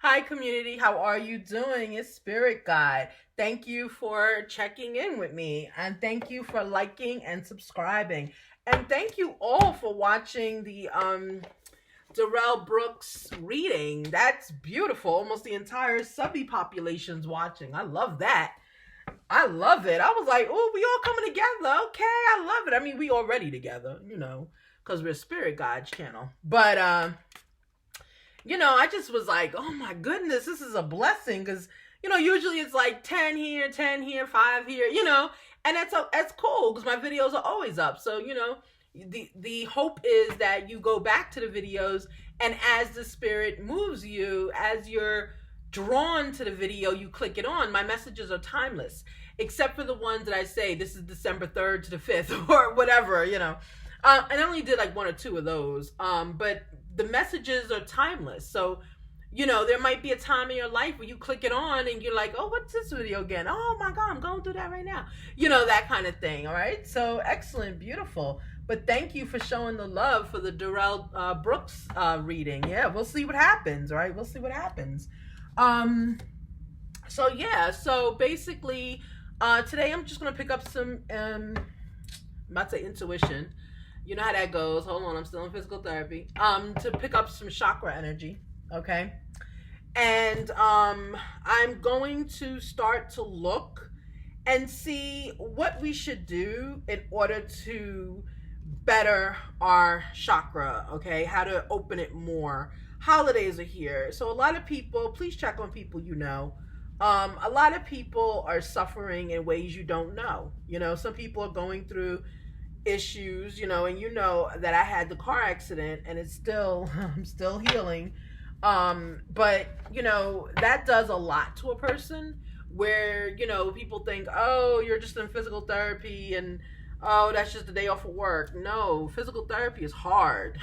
Hi, community. How are you doing? It's Spirit Guide. Thank you for checking in with me, and thank you for liking and subscribing. And thank you all for watching the Darrell Brooks reading. That's beautiful. Almost the entire subby population's watching. I love that. I love it. I was like, oh, we all coming together. Okay, I love it. I mean, we already together, because we're Spirit Guides channel. But I just was like, oh my goodness, this is a blessing because usually it's like 10 here, 5 here, and that's cool because my videos are always up. So the hope is that you go back to the videos, and as the spirit moves you, as you're drawn to the video, you click it on. My messages are timeless, except for the ones that I say this is December 3rd to the 5th or whatever. I only did like one or two of those, but the messages are timeless. So, there might be a time in your life where you click it on and you're like, oh, what's this video again? Oh my God, I'm going through that right now. That kind of thing. All right. So excellent, beautiful. But thank you for showing the love for the Darrell Brooks reading. Yeah, we'll see what happens. All right. We'll see what happens. So yeah, so basically, today I'm just going to pick up some, I'm about to say intuition. You know how that goes. Hold on, I'm still in physical therapy. To pick up some chakra energy, okay? And I'm going to start to look and see what we should do in order to better our chakra, okay? How to open it more. Holidays are here. So a lot of people, please check on people you know. A lot of people are suffering in ways you don't know. Some people are going through issues, and that I had the car accident and it's still I'm still healing. But that does a lot to a person where, people think, oh, you're just in physical therapy and oh, that's just a day off of work. No, physical therapy is hard.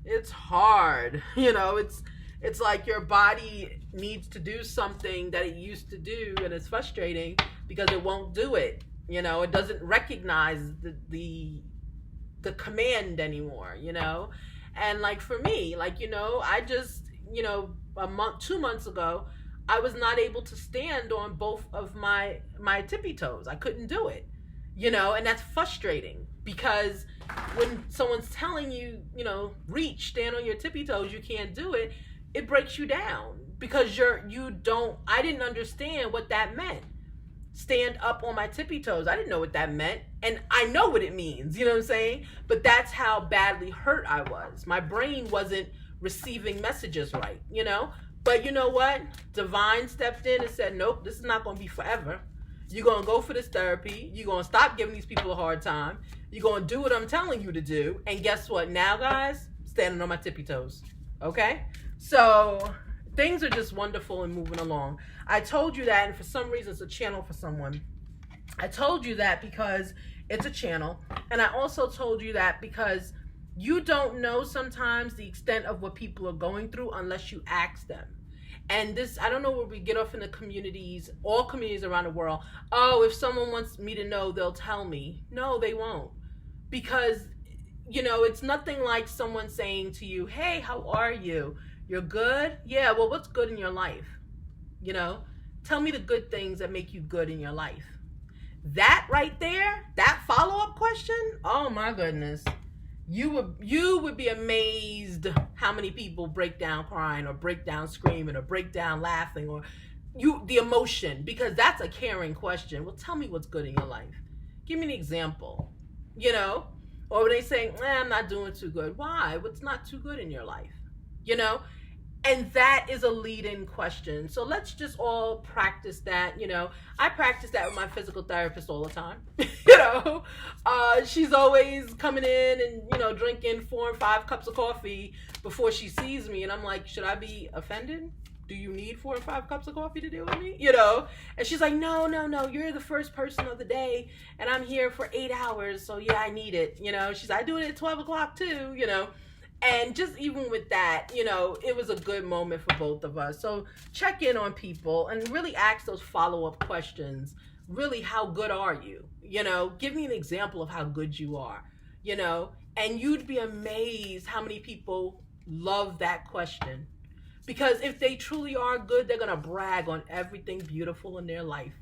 It's hard. It's like your body needs to do something that it used to do, and it's frustrating because it won't do it. It doesn't recognize the command anymore. And like for me, I just a month 2 months ago, I was not able to stand on both of my tippy toes. I couldn't do it. And that's frustrating because when someone's telling you, reach, stand on your tippy toes, you can't do it. It breaks you down because I didn't understand what that meant. Stand up on my tippy toes. I didn't know what that meant. And I know what it means, you know what I'm saying? But that's how badly hurt I was. My brain wasn't receiving messages right, But you know what? Divine stepped in and said, nope, this is not going to be forever. You're going to go for this therapy. You're going to stop giving these people a hard time. You're going to do what I'm telling you to do. And guess what? Now, guys, standing on my tippy toes. Okay? So things are just wonderful and moving along. I told you that, and for some reason, it's a channel for someone. I told you that because it's a channel, and I also told you that because you don't know sometimes the extent of what people are going through unless you ask them. And this, I don't know where we get off in the communities, all communities around the world. Oh, if someone wants me to know, they'll tell me. No, they won't. Because, it's nothing like someone saying to you, hey, how are you? You're good? Yeah, well, what's good in your life? Tell me the good things that make you good in your life. That right there, that follow-up question, oh my goodness. You would be amazed how many people break down crying or break down screaming or break down laughing or the emotion, because that's a caring question. Well, tell me what's good in your life. Give me an example. Or when they say, I'm not doing too good. Why? What's not too good in your life? And that is a lead-in question. So let's just all practice that. I practice that with my physical therapist all the time. She's always coming in and, drinking 4 and 5 cups of coffee before she sees me. And I'm like, should I be offended? Do you need 4 and 5 cups of coffee to deal with me? And she's like, no, you're the first person of the day. And I'm here for 8 hours. So yeah, I need it. She's like, I do it at 12 o'clock too, And just even with that, it was a good moment for both of us. So check in on people and really ask those follow-up questions. Really, how good are you? Give me an example of how good you are, and you'd be amazed how many people love that question Because if they truly are good, they're going to brag on everything beautiful in their life.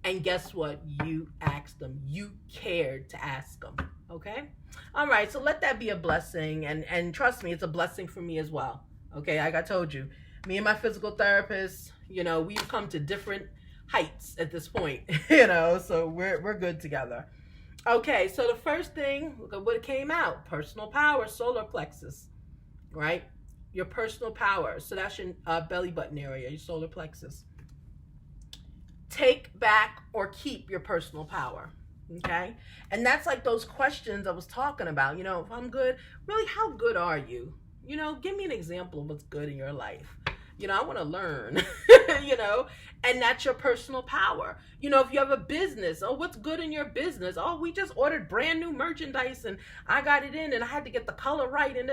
And guess what? You asked them. You cared to ask them. Okay? All right. So let that be a blessing. And trust me, it's a blessing for me as well. Okay? Like I told you, me and my physical therapist, we've come to different heights at this point, so we're good together. Okay, so the first thing, look at what came out. Personal power, solar plexus, right? Your personal power. So that's your belly button area, your solar plexus. Take back or keep your personal power, okay? And that's like those questions I was talking about. If I'm good, really, how good are you? Give me an example of what's good in your life. I want to learn, and that's your personal power. If you have a business, oh, what's good in your business? Oh, we just ordered brand new merchandise and I got it in and I had to get the color right. And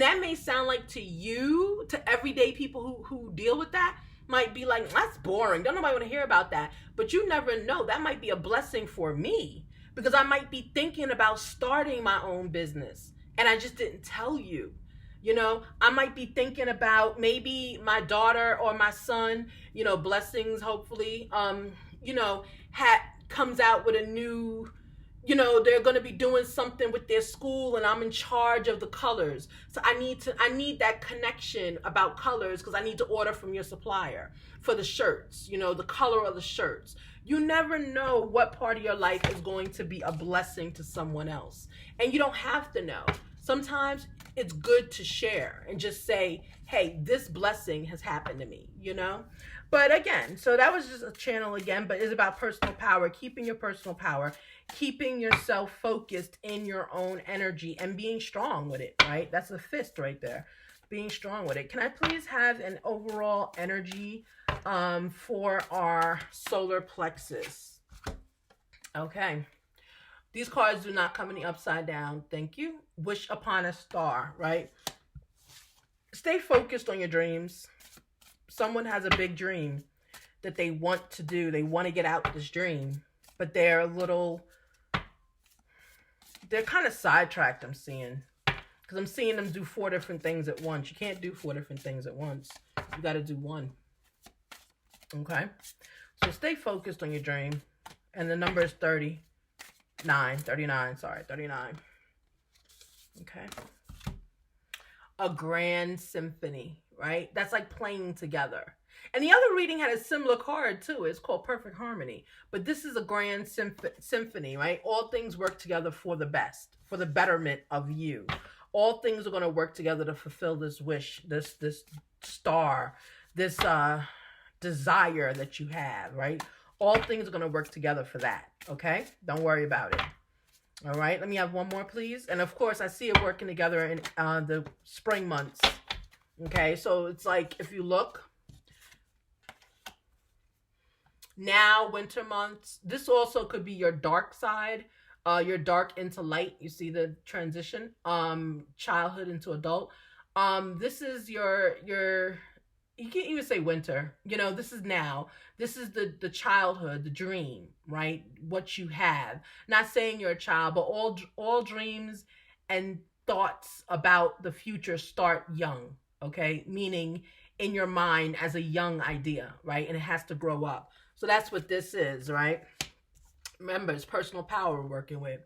that may sound like to everyday people who deal with that, might be like, that's boring. Don't nobody want to hear about that. But you never know. That might be a blessing for me because I might be thinking about starting my own business and I just didn't tell you. I might be thinking about maybe my daughter or my son, blessings, hopefully, comes out with a new, they're going to be doing something with their school and I'm in charge of the colors. So I need that connection about colors because I need to order from your supplier for the shirts, the color of the shirts. You never know what part of your life is going to be a blessing to someone else. And you don't have to know. Sometimes it's good to share and just say, hey, this blessing has happened to me, But again, so that was just a channel again, but it's about personal power, keeping your personal power, keeping yourself focused in your own energy and being strong with it, right? That's a fist right there, being strong with it. Can I please have an overall energy for our solar plexus? Okay. These cards do not come in the upside down. Thank you. Wish upon a star, right? Stay focused on your dreams. Someone has a big dream that they want to do. They want to get out this dream, but they're kind of sidetracked, I'm seeing. Because I'm seeing them do 4 different things at once. You can't do 4 different things at once. You got to do one. Okay? So stay focused on your dream. And the number is 39. Okay. A grand symphony, right? That's like playing together. And the other reading had a similar card too. It's called Perfect Harmony. But this is a grand symphony, right? All things work together for the best, for the betterment of you. All things are going to work together to fulfill this wish, this star, this desire that you have, right? All things are going to work together for that, okay? Don't worry about it. All right, let me have one more, please. And of course, I see it working together in the spring months. Okay, so it's like, if you look, now, winter months, this also could be your dark side, your dark into light. You see the transition, childhood into adult. This is your you can't even say winter. This is now. This is the childhood, the dream, right? What you have. Not saying you're a child, but all dreams and thoughts about the future start young, okay? Meaning in your mind as a young idea, right? And it has to grow up. So that's what this is, right? Remember, it's personal power we're working with.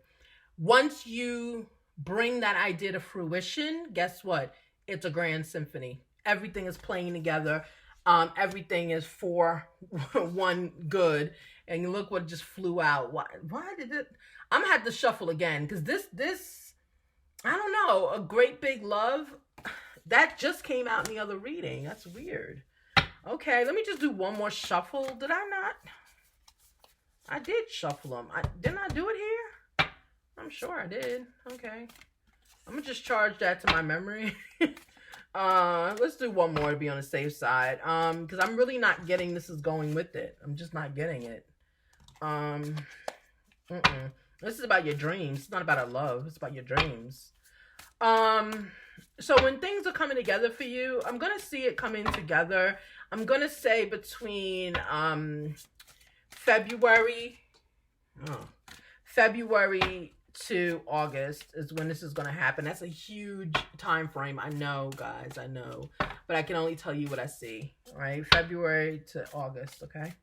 Once you bring that idea to fruition, guess what? It's a grand symphony. Everything is playing together. Everything is for one good. And look what just flew out. Why did it? I'm going to have to shuffle again. Because this, I don't know, a great big love. That just came out in the other reading. That's weird. Okay, let me just do one more shuffle. Did I not? I did shuffle them. Didn't I do it here? I'm sure I did. Okay. I'm going to just charge that to my memory. Let's do one more to be on the safe side. Because I'm really not getting this is going with it. I'm just not getting it. This is about your dreams. It's not about our love. It's about your dreams. So when things are coming together for you, I'm going to see it coming together. I'm going to say between February to August is when this is going to happen. That's a huge time frame. I know, guys, I know. But I can only tell you what I see, right? February to August, okay?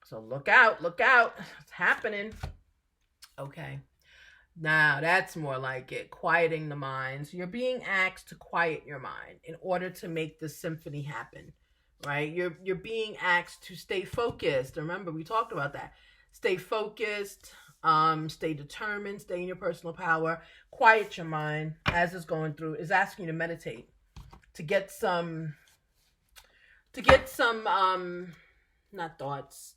So look out, look out. It's happening. Okay. Now, that's more like it. Quieting the mind. So you're being asked to quiet your mind in order to make the symphony happen, right? You're being asked to stay focused. Remember, we talked about that. Stay focused, stay determined, stay in your personal power, quiet your mind as it's going through. Is asking you to meditate, to get some not thoughts,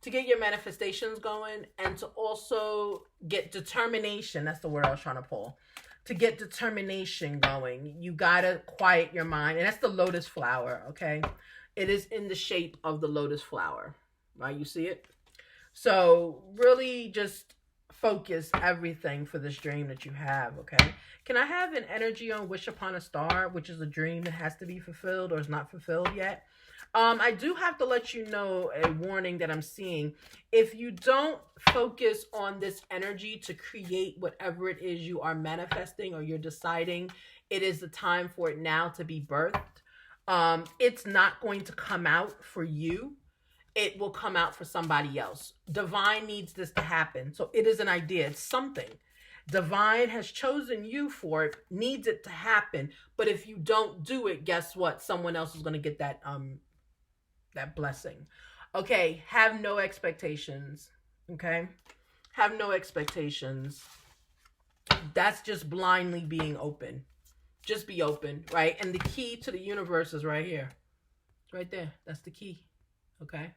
to get your manifestations going, and to also get determination. That's the word I was trying to pull. To get determination going, you gotta quiet your mind. And that's the lotus flower, okay? It is in the shape of the lotus flower, right? You see it? So really just focus everything for this dream that you have, okay? Can I have an energy on Wish Upon a Star, which is a dream that has to be fulfilled or is not fulfilled yet? I do have to let you know a warning that I'm seeing. If you don't focus on this energy to create whatever it is you are manifesting, or you're deciding it is the time for it now to be birthed, it's not going to come out for you. It will come out for somebody else. Divine needs this to happen. So it is an idea. It's something. Divine has chosen you for it, needs it to happen. But if you don't do it, guess what? Someone else is going to get that blessing. Okay, have no expectations. Okay? Have no expectations. That's just blindly being open. Just be open, right? And the key to the universe is right here. Right there. That's the key. Okay?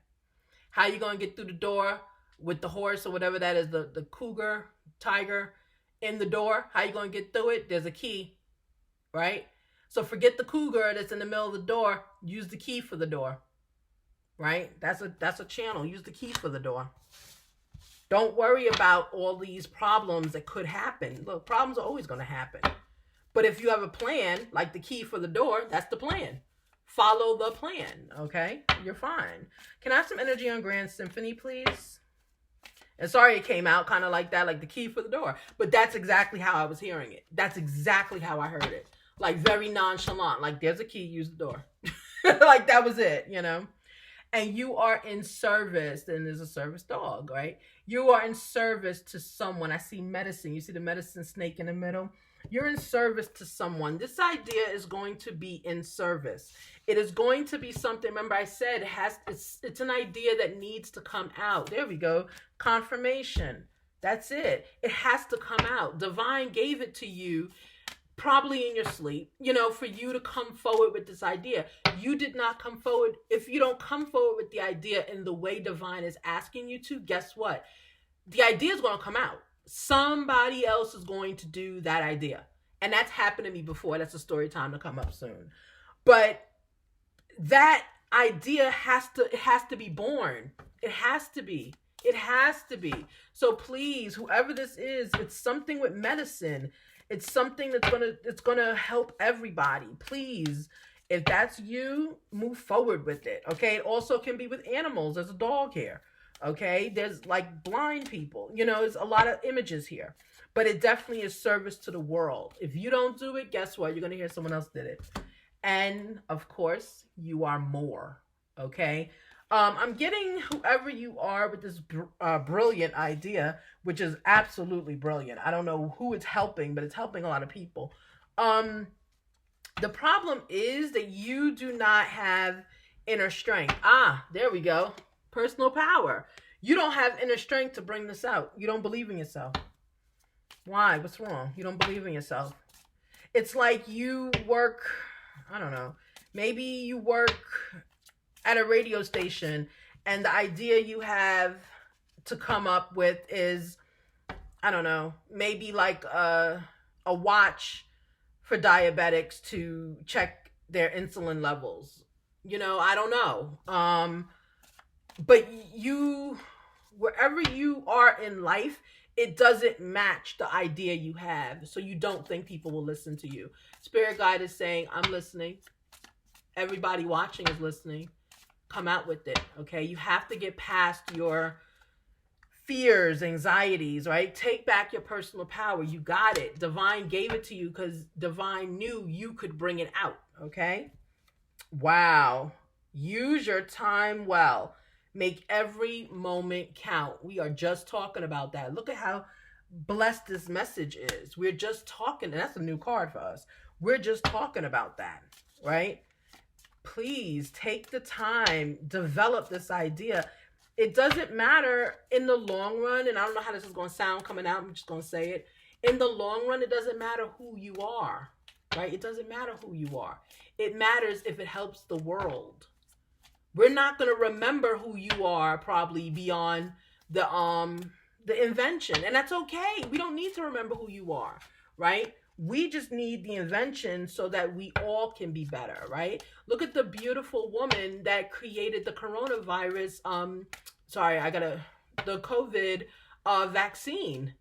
How you going to get through the door with the horse or whatever that is, the cougar, tiger in the door? How you going to get through it? There's a key, right? So forget the cougar that's in the middle of the door. Use the key for the door, right? That's a channel. Use the key for the door. Don't worry about all these problems that could happen. Look, problems are always going to happen. But if you have a plan, like the key for the door, that's the plan. Follow the plan, okay? You're fine. Can I have some energy on Grand Symphony, please? And sorry it came out kind of like that, like the key for the door. But that's exactly how I was hearing it. That's exactly how I heard it. Like very nonchalant. Like there's a key, use the door. Like that was it, you know? And you are in service, and there's a service dog, right? You are in service to someone. I see medicine. You see the medicine snake in the middle? You're in service to someone. This idea is going to be in service. It is going to be something. Remember, I said it's an idea that needs to come out. There we go. Confirmation. That's it. It has to come out. Divine gave it to you, probably in your sleep, you know, for you to come forward with this idea. You did not come forward. If you don't come forward with the idea in the way Divine is asking you to, guess what? The idea is going to come out. Somebody else is going to do that idea. And that's happened to me before. That's a story time to come up soon. But that idea has to be born. It has to be. It has to be. So please, whoever this is, it's something with medicine. It's something that's gonna help everybody. Please, if that's you, move forward with it. Okay. It also can be with animals. There's a dog here. Okay, there's like blind people, you know, there's a lot of images here, but it definitely is service to the world. If you don't do it, guess what? You're going to hear someone else did it. And of course, you are more. Okay. I'm getting whoever you are with this brilliant idea, which is absolutely brilliant. I don't know who it's helping, but it's helping a lot of people. The problem is that you do not have inner strength. There we go. Personal power. You don't have inner strength to bring this out. You don't believe in yourself. Why? What's wrong? You don't believe in yourself. It's like you work, I don't know, maybe you work at a radio station and the idea you have to come up with is, I don't know, maybe like a watch for diabetics to check their insulin levels. You know, I don't know. But you, wherever you are in life, it doesn't match the idea you have. So you don't think people will listen to you. Spirit guide is saying, I'm listening. Everybody watching is listening. Come out with it. Okay. You have to get past your fears, anxieties, right? Take back your personal power. You got it. Divine gave it to you because Divine knew you could bring it out, okay? Wow. Use your time well. Make every moment count. We are just talking about that. Look at how blessed this message is. We're just talking, and that's a new card for us. We're just talking about that, right? Please take the time, develop this idea. It doesn't matter in the long run, and I don't know how this is going to sound coming out. I'm just going to say it. In the long run, it doesn't matter who you are, right? It doesn't matter who you are. It matters if it helps the world. We're not going to remember who you are probably beyond the invention, and that's okay. We don't need to remember who you are, right? We just need the invention so that we all can be better, right? Look at the beautiful woman that created the coronavirus. The COVID vaccine,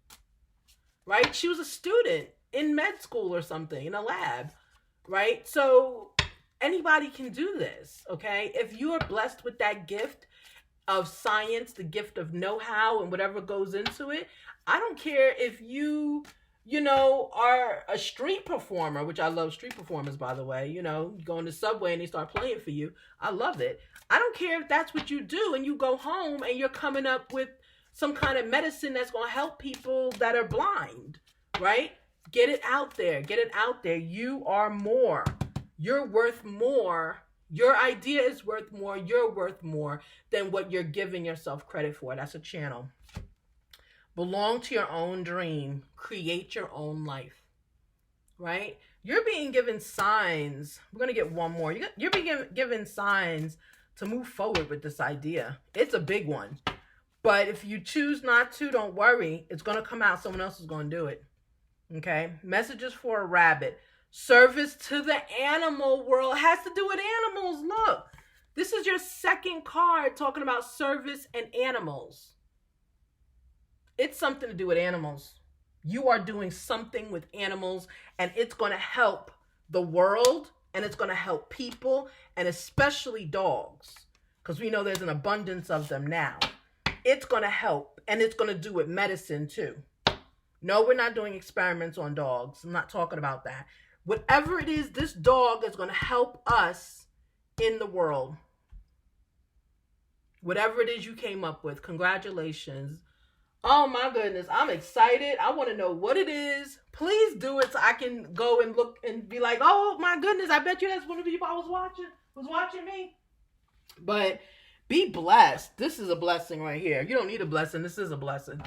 right? She was a student in med school or something in a lab, right? So anybody can do this, okay? If you are blessed with that gift of science, the gift of know-how and whatever goes into it, I don't care if you are a street performer, which I love street performers, by the way, you go in the subway and they start playing for you. I love it. I don't care if that's what you do and you go home and you're coming up with some kind of medicine that's going to help people that are blind, right? Get it out there. Get it out there. You are more. You're worth more. Your idea is worth more. You're worth more than what you're giving yourself credit for. That's a channel. Belong to your own dream. Create your own life, right? You're being given signs. We're going to get one more. You're being given signs to move forward with this idea. It's a big one. But if you choose not to, don't worry. It's going to come out. Someone else is going to do it. Okay? Messages for a rabbit. Service to the animal world. It has to do with animals. Look, this is your second card talking about service and animals. It's something to do with animals. You are doing something with animals, and it's going to help the world, and it's going to help people, and especially dogs, because we know there's an abundance of them now. It's going to help, and it's going to do with medicine too. No, we're not doing experiments on dogs. I'm not talking about that. Whatever it is, this dog is going to help us in the world. Whatever it is you came up with, congratulations. Oh my goodness, I'm excited. I want to know what it is. Please do it so I can go and look and be like, oh my goodness, I bet you that's one of the people I was watching me. But be blessed. This is a blessing right here. You don't need a blessing. This is a blessing.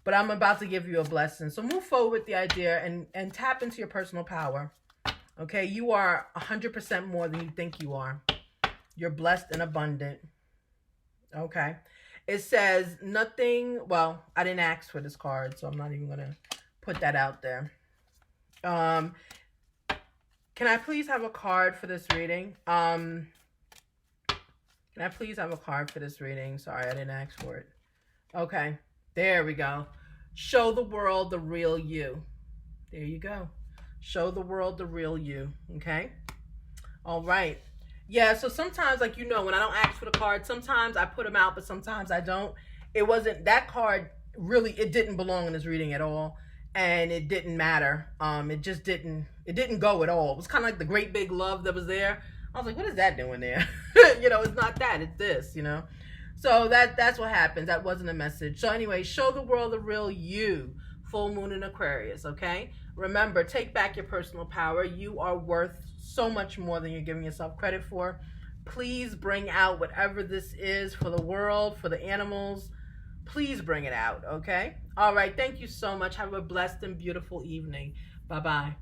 But I'm about to give you a blessing. So move forward with the idea and tap into your personal power. Okay, you are 100% more than you think you are. You're blessed and abundant. Okay. It says nothing. Well, I didn't ask for this card, so I'm not even going to put that out there. Can I please have a card for this reading? Can I please have a card for this reading? Sorry, I didn't ask for it. Okay. There we go. Show the world the real you. There you go. Show the world the real you. Okay. All right. Yeah, so sometimes, like, when I don't ask for the card, sometimes I put them out, but sometimes I don't. It wasn't, that card really, it didn't belong in this reading at all, and it didn't matter. It didn't go at all. It was kind of like the great big love that was there. I was like, what is that doing there? It's not that, it's this, So that's what happens. That wasn't a message. So anyway, show the world the real you. Full moon in Aquarius, okay? Remember, take back your personal power. You are worth so much more than you're giving yourself credit for. Please bring out whatever this is for the world, for the animals. Please bring it out, okay? All right, thank you so much. Have a blessed and beautiful evening. Bye-bye.